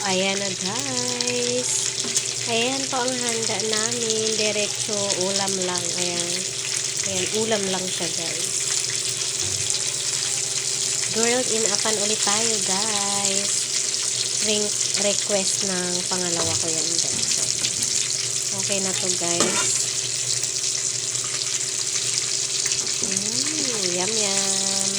ayan na guys. Ayan po ang handa namin. Diretso ulam lang. Ayan. Ayan, ulam lang siya guys. Grilled in a pan ulit tayo guys. Request ng pangalawa ko yan guys. So, okay na to guys. Yum yum.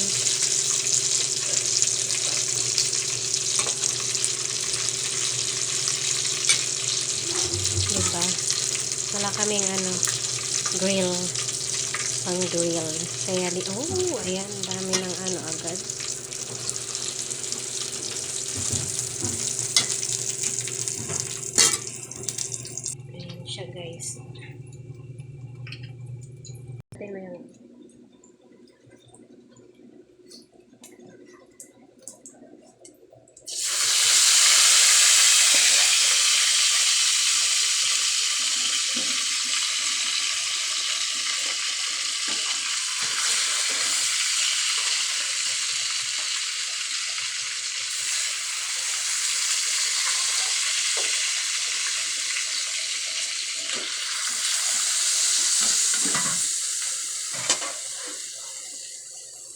Diba? Wala kaming grill. Pang grill. Kaya ayan, dami ng agad. Ayan siya guys. Ito na yung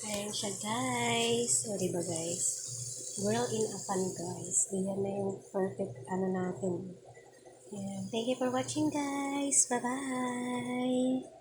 ayan siya guys. O diba guys? Grill in a pan guys. Diyan na yung perfect natin. Ayan. Thank you for watching guys. Bye bye.